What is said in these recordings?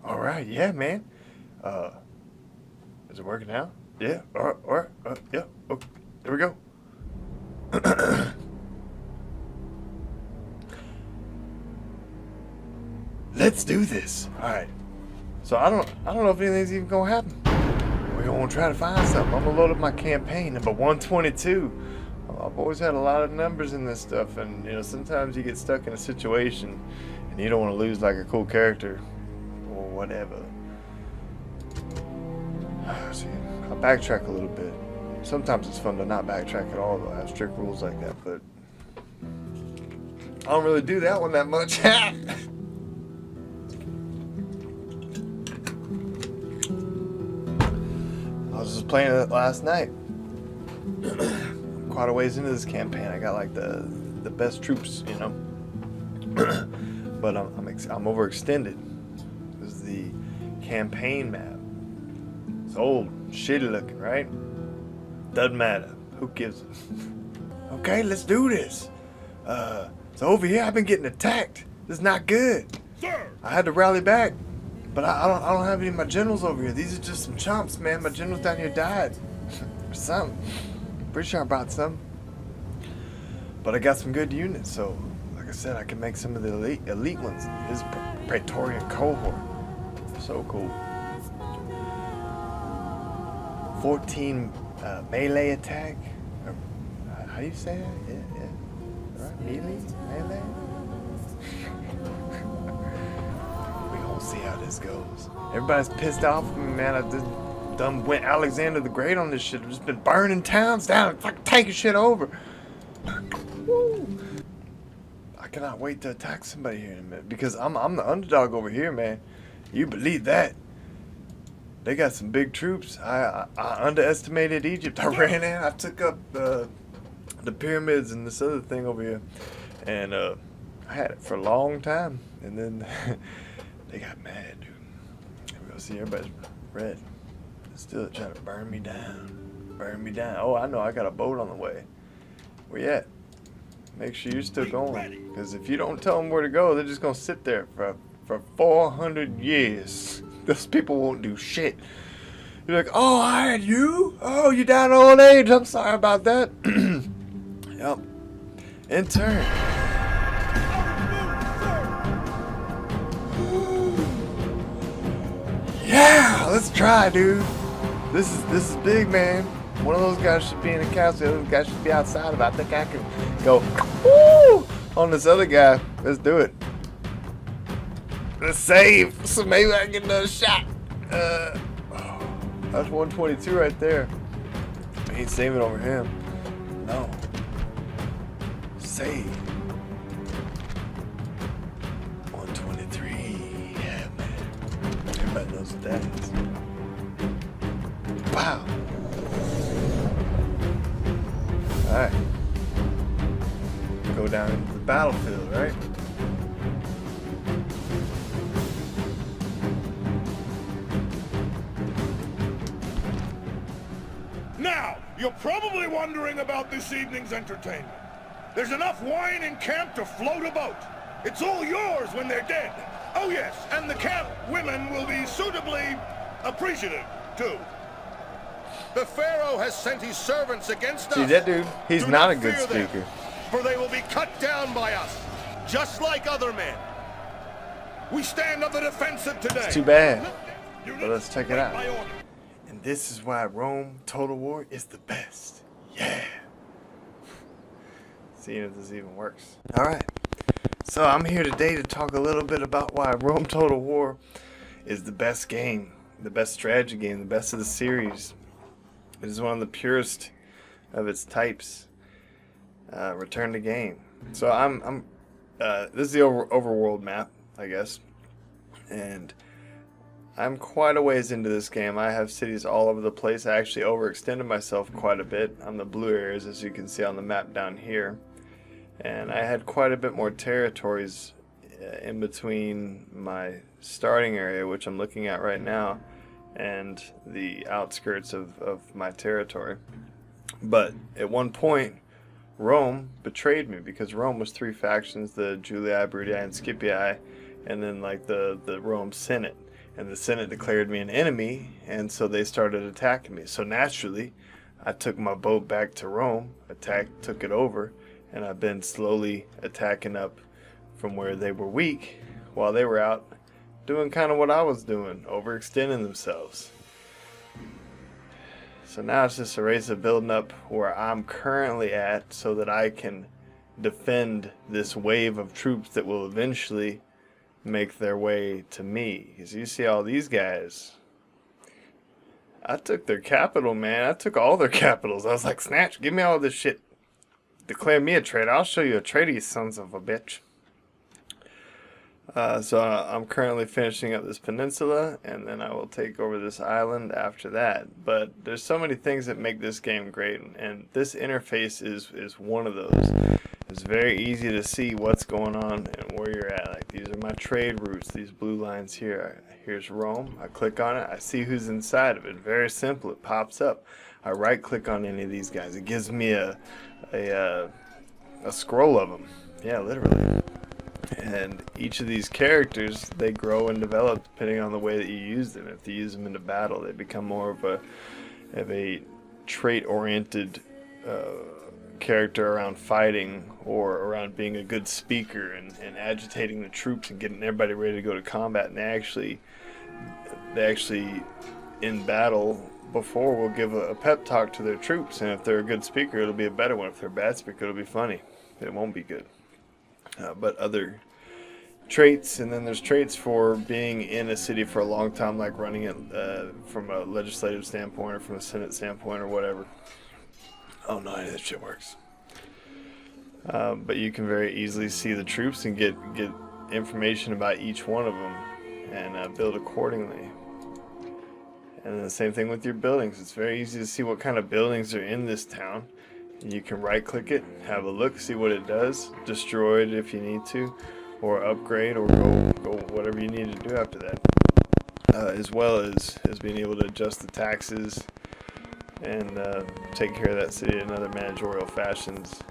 All right, yeah, man. Uh, is it working now? Yeah. All right. Yeah. Oh, there we go. Let's do this. All right. So I don't know if anything's even gonna happen. We're gonna try to find something. I'm gonna load up my campaign number 122. I've always had a lot of numbers in this stuff, and sometimes you get stuck in a situation, and you don't want to lose like a cool character or whatever. See, I'll backtrack a little bit. Sometimes it's fun to not backtrack at all, though. I have strict rules like that, but I don't really do that one that much. I was just playing it last night. Quite a ways into this campaign. I got like the best troops, but I'm overextended. This is the campaign map. It's old, shitty looking, right? Doesn't matter. Who gives it? Okay, let's do this. So over here, I've been getting attacked. This is not good. Sir! I had to rally back, but I don't have any of my generals over here. These are just some chumps, man. My generals down here died. Or something. Pretty sure I brought some. But I got some good units, so like I said, I can make some of the elite ones. This is Praetorian cohort. So cool. 14 melee attack. How do you say that? Yeah. Right? Melee? We gonna see how this goes. Everybody's pissed off at me, man. I just done went Alexander the Great on this shit. I've just been burning towns down and fucking taking shit over. Woo. I cannot wait to attack somebody here in a minute because I'm the underdog over here, man. You believe that? They got some big troops. I underestimated Egypt. I ran in. I took up the pyramids and this other thing over here, and I had it for a long time. And then they got mad, dude. Here we go. See, everybody's red. Still trying to burn me down. Burn me down. Oh, I know. I got a boat on the way. Where you at? Make sure you're still going. Because if you don't tell them where to go, they're just going to sit there for 400 years. Those people won't do shit. You're like, oh, I had you? Oh, you died of old age. I'm sorry about that. Yep. In turn. Yeah, let's try, dude. This is big, man. One of those guys should be in the council. The other guy should be outside. But I think I can go woo on this other guy. Let's do it. Let's save. So maybe I can get another shot. That's 122 right there. I ain't saving over him. No. Save. 123. Yeah, man. Everybody knows what that is. Wow. Alright. Go down into the battlefield, right? Now, you're probably wondering about this evening's entertainment. There's enough wine in camp to float a boat. It's all yours when they're dead. Oh yes, and the camp women will be suitably appreciative, too. The Pharaoh has sent his servants against us. See that dude? He's Do not a good fear them, speaker. for they will be cut down by us, just like other men. We stand on the defensive today. It's too bad. Units, But let's check it wait out. my order. And this is why Rome Total War is the best. Yeah. Seeing if this even works. Alright. So I'm here today to talk a little bit about why Rome Total War is the best game. The best strategy game. The best of the series. It is one of the purest of its types. Return to game. So this is the overworld map, I guess. And I'm quite a ways into this game. I have cities all over the place. I actually overextended myself quite a bit on the blue areas, as you can see on the map down here. And I had quite a bit more territories in between my starting area, which I'm looking at right now, and the outskirts of my territory. But at one point, Rome betrayed me, because Rome was three factions: the Julii, Bruttii, and Scipii, and then like the Rome Senate. and the Senate declared me an enemy, and so they started attacking me. So naturally, I took my boat back to Rome, took it over, and I've been slowly attacking up from where they were weak, while they were out doing kind of what I was doing, overextending themselves. So now it's just a race of building up where I'm currently at so that I can defend this wave of troops that will eventually make their way to me. Because you see all these guys. I took their capital, man. I took all their capitals. I was like, Snatch, give me all this shit. Declare me a traitor. I'll show you a traitor, you sons of a bitch. So I'm currently finishing up this peninsula, and then I will take over this island after that. But there's so many things that make this game great, and this interface is one of those. It's very easy to see what's going on and where you're at. Like, these are my trade routes, these blue lines here. Here's Rome. I click on it. I see who's inside of it. Very simple. It pops up. I right click on any of these guys. It gives me a scroll of them. Yeah, literally. And each of these characters, they grow and develop depending on the way that you use them. If you use them into battle, they become more of a trait-oriented character around fighting, or around being a good speaker and agitating the troops and getting everybody ready to go to combat. And they actually in battle before will give a pep talk to their troops. And if they're a good speaker, it'll be a better one. If they're a bad speaker, it'll be funny. It won't be good. But other traits, and then there's traits for being in a city for a long time, like running it from a legislative standpoint or from a Senate standpoint or whatever. Oh no, that shit works. But you can very easily see the troops and get information about each one of them and build accordingly. And then the same thing with your buildings. It's very easy to see what kind of buildings are in this town. You can right click it, have a look, see what it does, destroy it if you need to, or upgrade, or go whatever you need to do after that. As well as being able to adjust the taxes and take care of that city in other managerial fashions.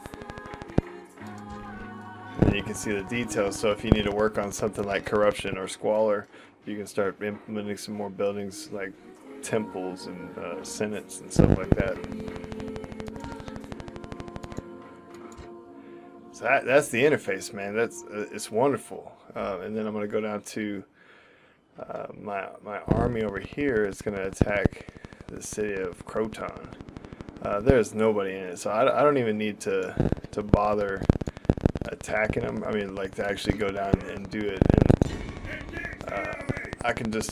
And you can see the details, so if you need to work on something like corruption or squalor, you can start implementing some more buildings like temples and senates and stuff like that. So that's the interface, man. It's wonderful. And then I'm going to go down to my army over here is going to attack the city of Croton. There's nobody in it, so I don't even need to bother attacking them. I mean, like, to actually go down and do it. And I can just,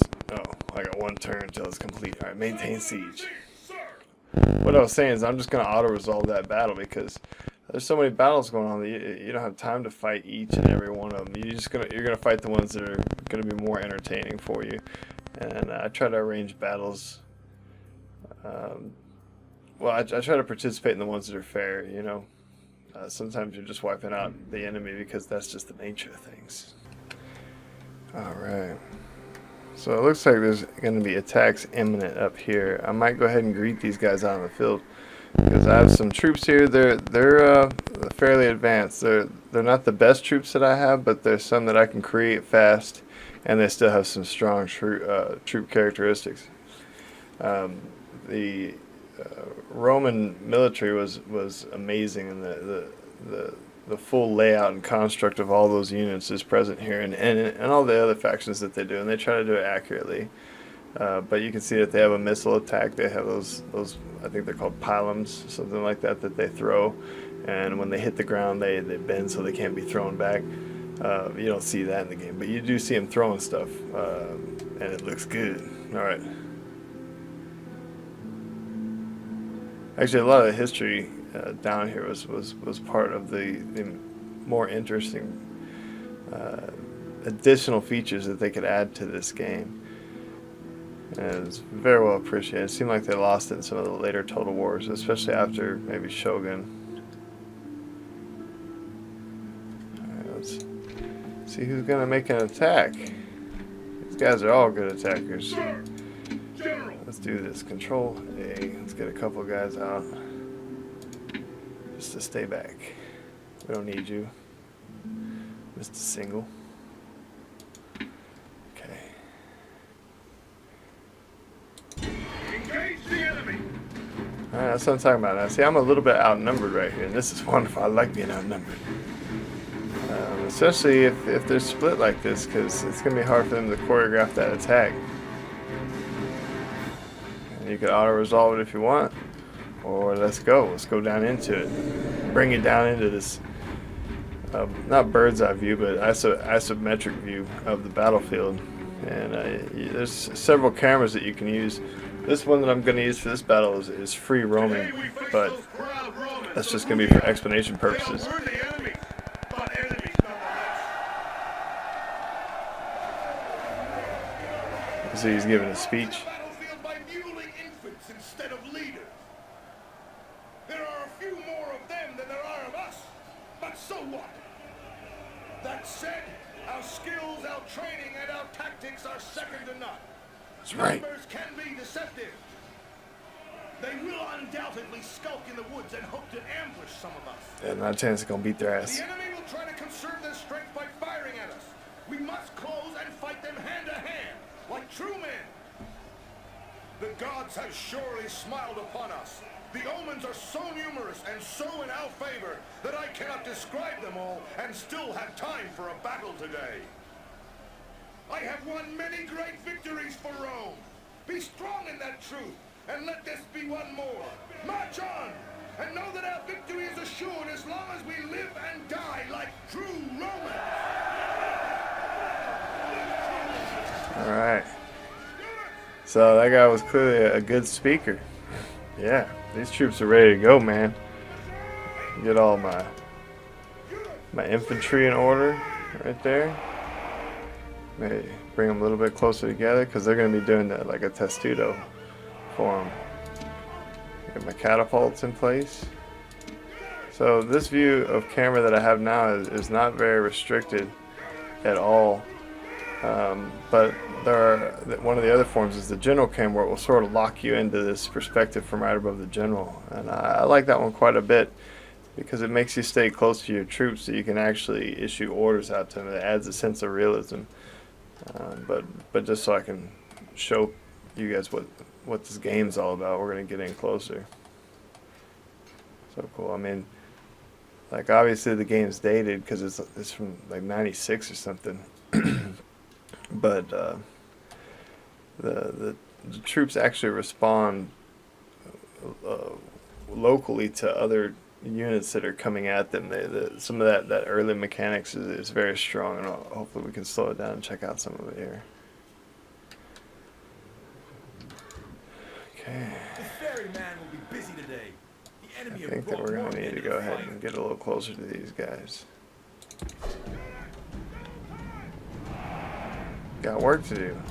I got one turn until it's complete. All right, maintain siege. What I was saying is I'm just going to auto-resolve that battle, because there's so many battles going on that you don't have time to fight each and every one of them. You're gonna fight the ones that are gonna be more entertaining for you. And I try to arrange battles. I try to participate in the ones that are fair. You know, sometimes you're just wiping out the enemy because that's just the nature of things. All right. So it looks like there's gonna be attacks imminent up here. I might go ahead and greet these guys out in the field, because I have some troops here. They're fairly advanced. They're not the best troops that I have, but there's some that I can create fast, and they still have some strong troop characteristics. The Roman military was amazing, and the full layout and construct of all those units is present here, and all the other factions that they do, and they try to do it accurately. But you can see that they have a missile attack. They have those I think they're called pylons, something like that they throw. And when they hit the ground, they bend so they can't be thrown back. You don't see that in the game, but you do see them throwing stuff, and it looks good. All right. Actually, a lot of the history down here was part of the more interesting additional features that they could add to this game. And it's very well appreciated. It seemed like they lost it in some of the later Total Wars, especially after maybe Shogun. Alright, let's see who's going to make an attack. These guys are all good attackers. Let's do this. Control A. Let's get a couple guys out. Just to stay back. We don't need you, Mr. Single. Okay. That's what I'm talking about now. See, I'm a little bit outnumbered right here, and this is wonderful. I like being outnumbered. Especially if they're split like this, because it's going to be hard for them to choreograph that attack. And you can auto-resolve it if you want, or let's go down into it. Bring it down into this, not bird's eye view, but isometric view of the battlefield. And there's several cameras that you can use. This one that I'm going to use for this battle is free roaming, but that's just going to be for explanation purposes. So he's giving a speech. There are a few more of them than there are of us, but so what? That said, our skills, our training, and our tactics are second to none. That's right. Numbers can be deceptive. They will undoubtedly skulk in the woods and hope to ambush some of us. Yeah, not a chance they're gonna beat their ass. The enemy will try to conserve their strength by firing at us. We must close and fight them hand to hand, like true men. The gods have surely smiled upon us. The omens are so numerous and so in our favor that I cannot describe them all and still have time for a battle today. I have won many great victories for Rome. Be strong in that truth, and let this be one more. March on, and know that our victory is assured as long as we live and die like true Romans. All right. So that guy was clearly a good speaker. Yeah, these troops are ready to go, man. Get all my infantry in order right there. Maybe bring them a little bit closer together because they're going to be doing that like a testudo for them. Get my catapults in place. So this view of camera that I have now is not very restricted at all. But one of the other forms is the general cam, where it will sort of lock you into this perspective from right above the general, and I like that one quite a bit because it makes you stay close to your troops so you can actually issue orders out to them. It adds a sense of realism, but just so I can show you guys what this game's all about, we're gonna get in closer. So cool. I mean, like obviously the game's dated because it's from like '96 or something. But the troops actually respond locally to other units that are coming at them. Some of that early mechanics is very strong, and hopefully we can slow it down and check out some of it here. Okay. The ferryman will be busy today. The enemy I think that we're going to need to go ahead and get a little closer to these guys. Got work to do.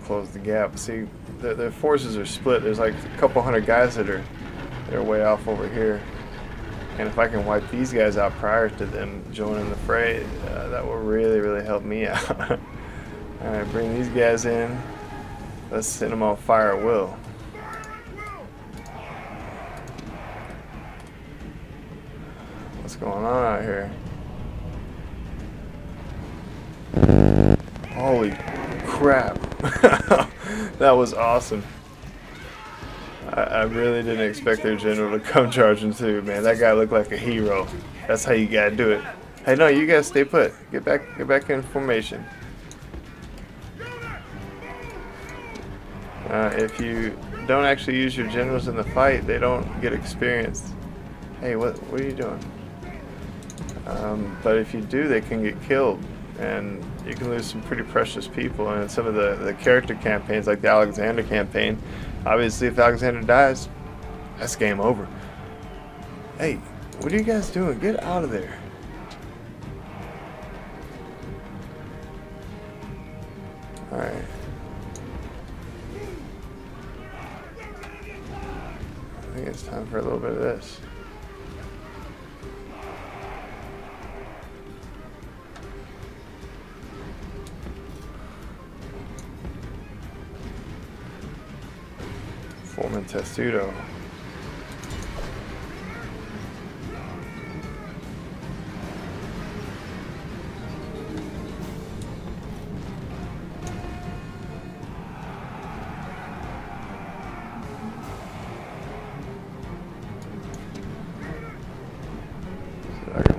Close the gap. See, the forces are split. There's like a couple hundred guys that are way off over here. And if I can wipe these guys out prior to them joining the fray, that will really, really help me out. Alright, bring these guys in. Let's send them on fire at will. What's going on out here? Holy crap. That was awesome. I really didn't expect their general to come charging too, man. That guy looked like a hero. That's how you gotta do it. Hey, no, you guys stay put. Get back in formation. If you don't actually use your generals in the fight, they don't get experience. Hey, what are you doing? But if you do, they can get killed, and you can lose some pretty precious people. And in some of the character campaigns, like the Alexander campaign, obviously if Alexander dies, that's game over. Hey, what are you guys doing? Get out of there. Alright. I think it's time for a little bit of this. Foreman Testudo.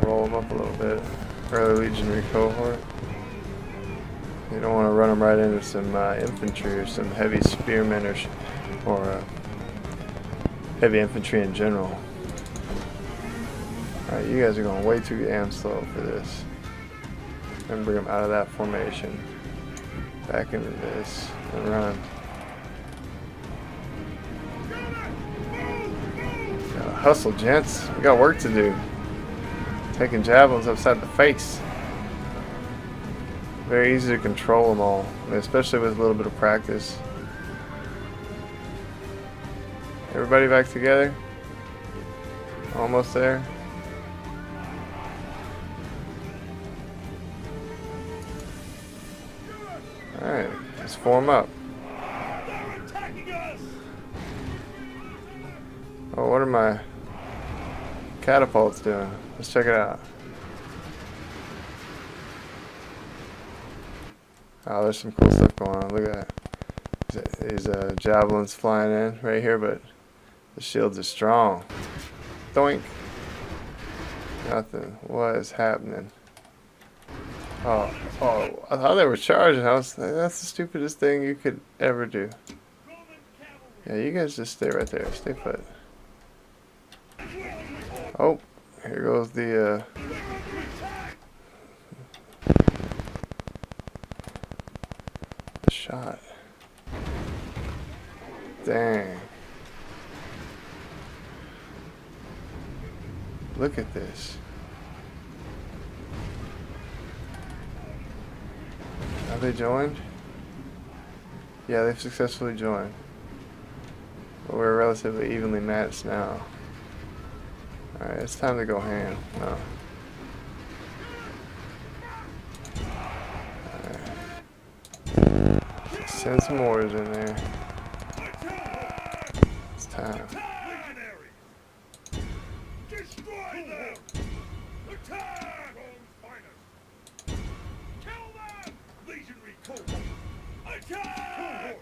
roll them up a little bit. Early legionary cohort. You don't want to run them right into some infantry or some heavy spearmen or heavy infantry in general. Alright, you guys are going way too damn slow for this. And bring them out of that formation. Back into this and run. Gotta hustle, gents. We got work to do. Taking javelins upside the face. Very easy to control them all, especially with a little bit of practice. Everybody back together? Almost there? Alright, let's form up. Oh, what are my catapults doing? Let's check it out. Oh, there's some cool stuff going on. Look at that. These javelins flying in right here, but the shields are strong. Doink. Nothing. What is happening? Oh, I thought they were charging. I was like, that's the stupidest thing you could ever do. Yeah, you guys just stay right there. Stay put. Oh, here goes the shot. Dang. Look at this. Have they joined? Yeah, they've successfully joined. But we're relatively evenly matched now. Alright, it's time to go ham. No. Alright. Send some orders in there. It's time. Destroy them! Attack! Kill them! Legionary cohort! Attack!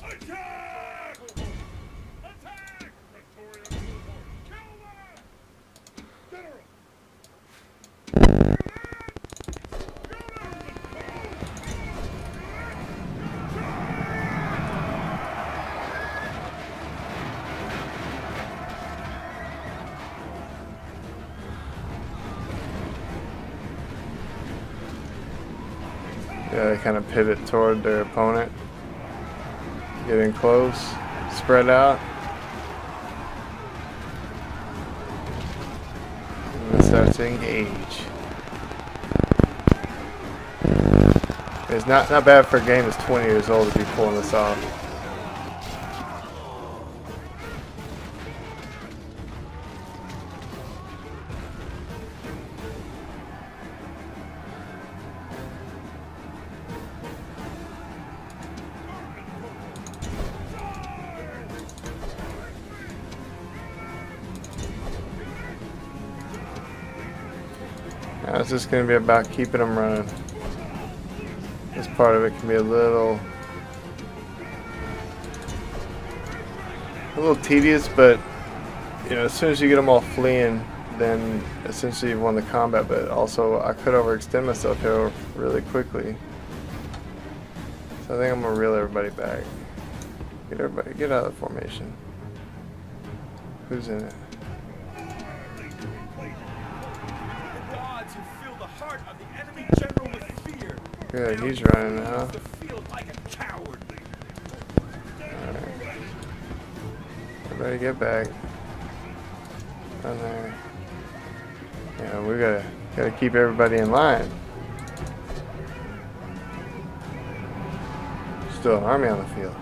Attack! Attack! Praetorian cohort! Kill them! General! Yeah, they kind of pivot toward their opponent. Get in close, spread out. And then start to engage. It's not bad for a game that's 20 years old to be pulling this off. Now it's just going to be about keeping them running. This part of it can be a little tedious, but you know, as soon as you get them all fleeing, then essentially you've won the combat. But also, I could overextend myself here really quickly, so I think I'm gonna reel everybody back. Get out of the formation. Who's in it? Good, he's running now. Alright. Everybody get back. Run there. Yeah, we gotta keep everybody in line. Still an army on the field.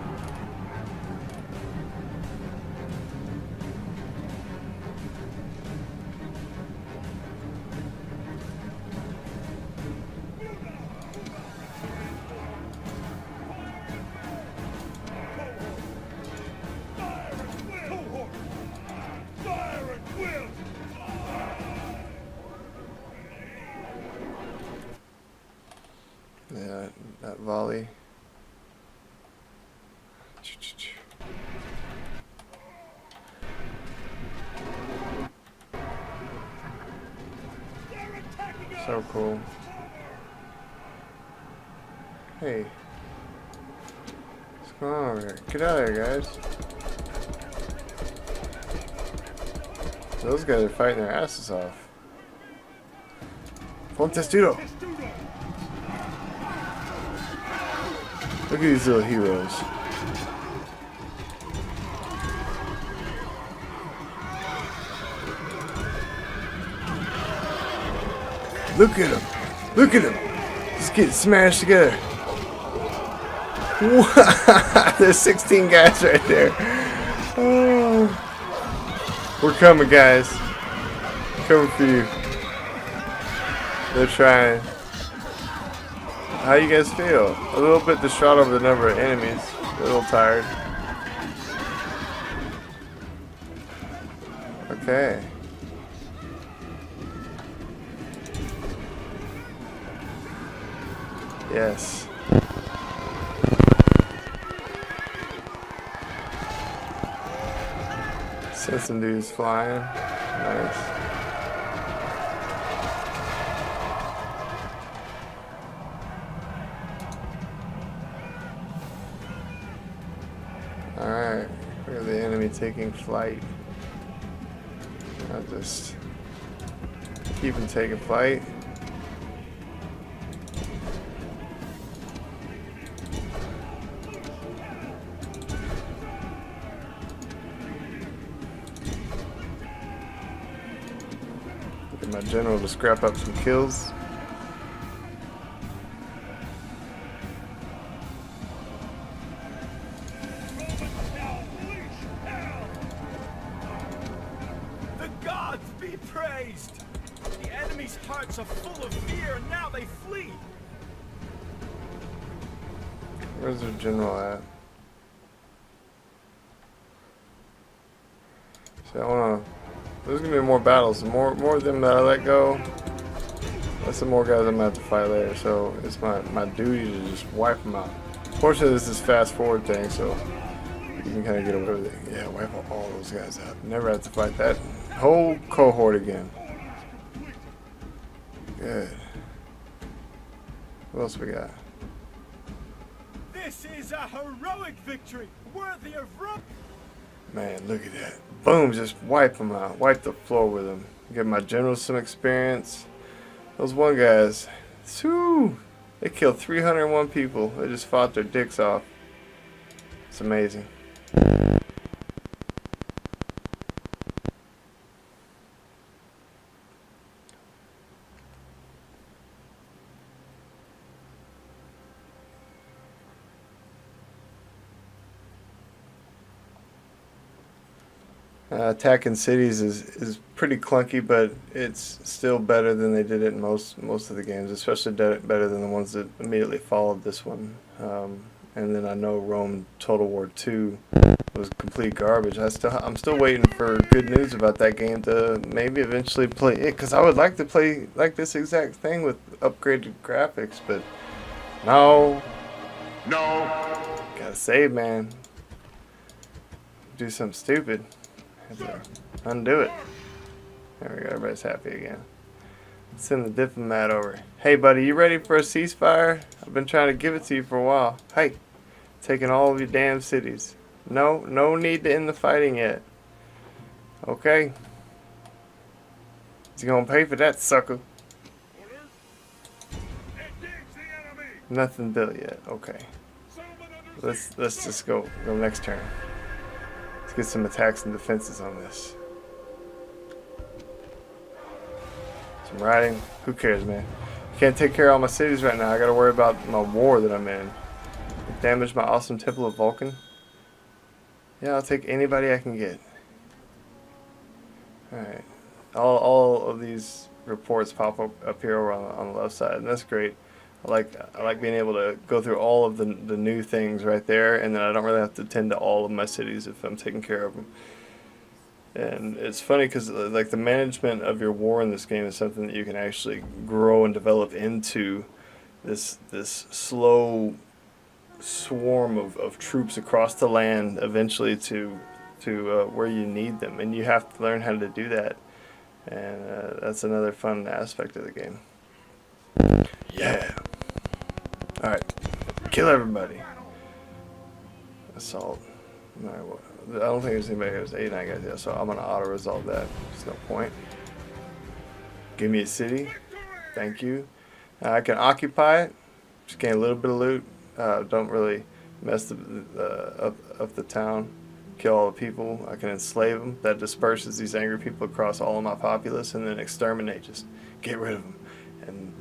Yeah, that volley. So cool. Hey. What's going on over here? Get out of here, guys. Those guys are fighting their asses off. Con testudo. Look at these little heroes. Look at him. Look at him. Just get smashed together. There's 16 guys right there. Oh. We're coming, guys. Coming for you. They're trying. How you guys feel? A little bit distraught over the number of enemies. A little tired. Okay. Yes. Sent some dudes flying. Nice. Alright. Look at the enemy taking flight. I'll just keep him taking flight. Get my general to scrap up some kills. The gods be praised! The enemy's hearts are full of fear, and now they flee! Where's their general at? So I wanna. There's gonna be more battles. The more of them that I let go, that's the more guys I'm gonna have to fight later. So it's my duty to just wipe them out. Fortunately, this is fast forward thing, so you can kind of get away with it. Yeah, wipe all those guys out. Never have to fight that whole cohort again. Good. What else we got? This is a heroic victory, worthy of Rome! Man, look at that. Boom, just wipe them out. Wipe the floor with them. Give my generals some experience. Those one guys, whew, they killed 301 people. They just fought their dicks off. It's amazing. Attacking cities is pretty clunky, but it's still better than they did it in most of the games, especially better than the ones that immediately followed this one. And then I know Rome Total War 2 was complete garbage. I'm still waiting for good news about that game to maybe eventually play it, because I would like to play like this exact thing with upgraded graphics, but no. Gotta save, man. Do something stupid. Have to undo it. There we go, everybody's happy again. Send the diplomat over. Hey buddy, you ready for a ceasefire? I've been trying to give it to you for a while. Hey, taking all of your damn cities. No need to end the fighting yet. Okay. He's gonna pay for that, sucker. Nothing built yet. Okay. Let's just go next turn. Let's get some attacks and defenses on this. Some riding. Who cares, man? Can't take care of all my cities right now. I gotta worry about my war that I'm in. Damage my awesome Temple of Vulcan. Yeah, I'll take anybody I can get. Alright. All of these reports pop up here over on the left side, and that's great. I like being able to go through all of the new things right there, and then I don't really have to tend to all of my cities if I'm taking care of them. And it's funny because like the management of your war in this game is something that you can actually grow and develop into this slow swarm of troops across the land eventually to where you need them, and you have to learn how to do that. And that's another fun aspect of the game. Yeah. Alright. Kill everybody. Assault. Alright, well, I don't think there's anybody who's 89 guys yet, so I'm gonna auto-resolve that. There's no point. Give me a city. Thank you. I can occupy it. Just gain a little bit of loot. Don't really mess up the town. Kill all the people. I can enslave them. That disperses these angry people across all of my populace, and then exterminate. Just get rid of them. And